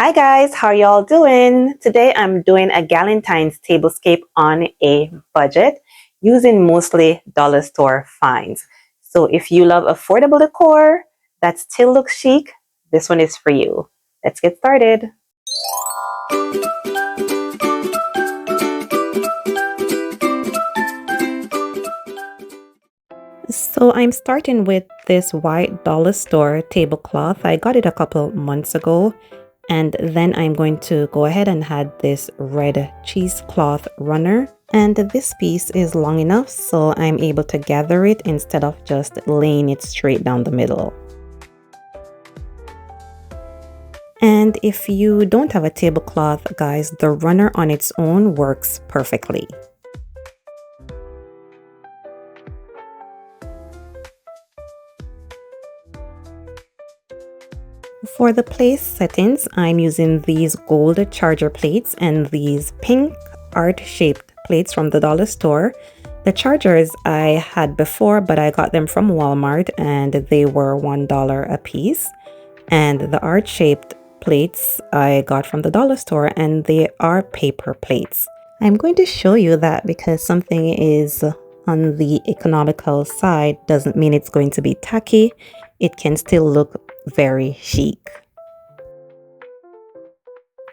Hi guys, how y'all doing? Today I'm doing a Galentine's tablescape on a budget using mostly dollar store finds. So if you love affordable decor that still looks chic, this one is for you. Let's get started. So I'm starting with this white dollar store tablecloth. I got it a couple months ago. And then I'm going to go ahead and add this red cheesecloth runner. And this piece is long enough so I'm able to gather it instead of just laying it straight down the middle. And if you don't have a tablecloth, guys, the runner on its own works perfectly. For the place settings, I'm using these gold charger plates and these pink art-shaped plates from the dollar store. The chargers I had before, but I got them from Walmart and they were $1 a piece. And the art-shaped plates I got from the dollar store and they are paper plates. I'm going to show you that because something is on the economical side doesn't mean it's going to be tacky. It can still look very chic.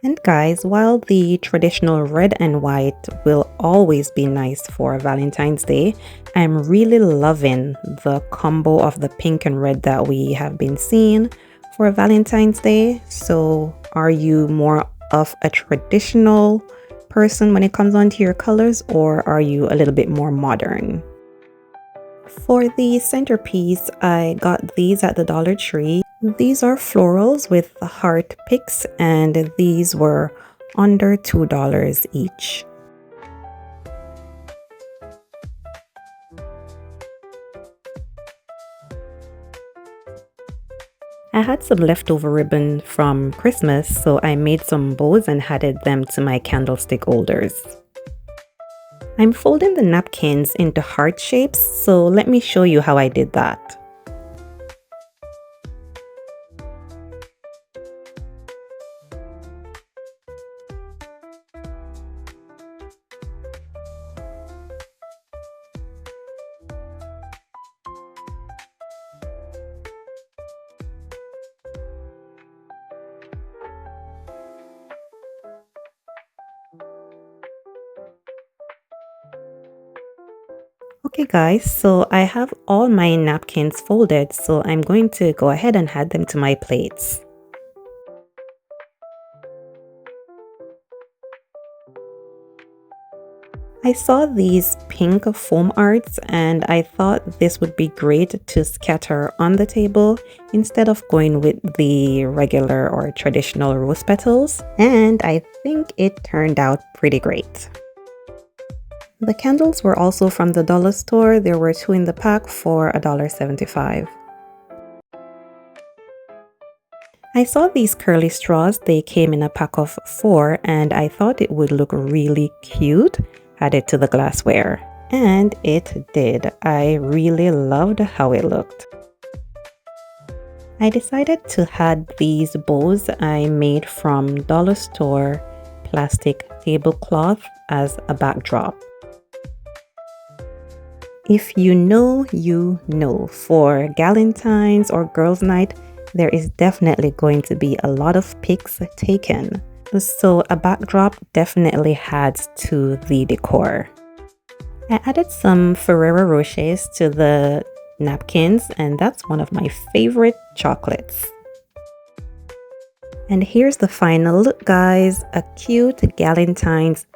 And guys, while the traditional red and white will always be nice for Valentine's Day, I'm really loving the combo of the pink and red that we have been seeing for Valentine's Day. So are you more of a traditional person when it comes on to your colors, or are you a little bit more modern? For the centerpiece, I got these at the Dollar Tree. These are florals with heart picks and these were under $2 each. I had some leftover ribbon from Christmas, so I made some bows and added them to my candlestick holders. I'm folding the napkins into heart shapes, so let me show you how I did that. Okay guys, so I have all my napkins folded, so I'm going to go ahead and add them to my plates. I saw these pink foam arts and I thought this would be great to scatter on the table instead of going with the regular or traditional rose petals, and I think it turned out pretty great. The candles were also from the dollar store. There were 2 in the pack for $1.75. I saw these curly straws. They came in a pack of 4 and I thought it would look really cute added to the glassware. And it did. I really loved how it looked. I decided to add these bows I made from dollar store plastic tablecloth as a backdrop. If you know, you know. For Galentines or girls' night, there is definitely going to be a lot of pics taken. So a backdrop definitely adds to the decor. I added some Ferrero Rochers to the napkins, and that's one of my favorite chocolates. And here's the final look, guys. A cute Galentine's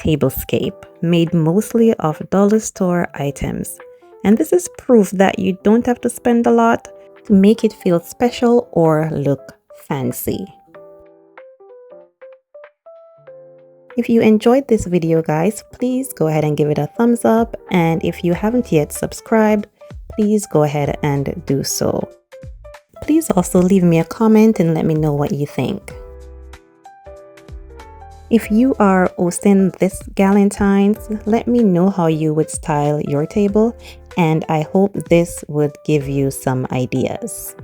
tablescape made mostly of dollar store items. And this is proof that you don't have to spend a lot to make it feel special or look fancy. If you enjoyed this video, guys, please go ahead and give it a thumbs up. And if you haven't yet subscribed, please go ahead and do so. Please also leave me a comment and let me know what you think. If you are hosting this Galentine's, let me know how you would style your table, and I hope this would give you some ideas.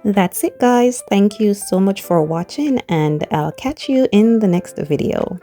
That's it, guys. Thank you so much for watching, and I'll catch you in the next video.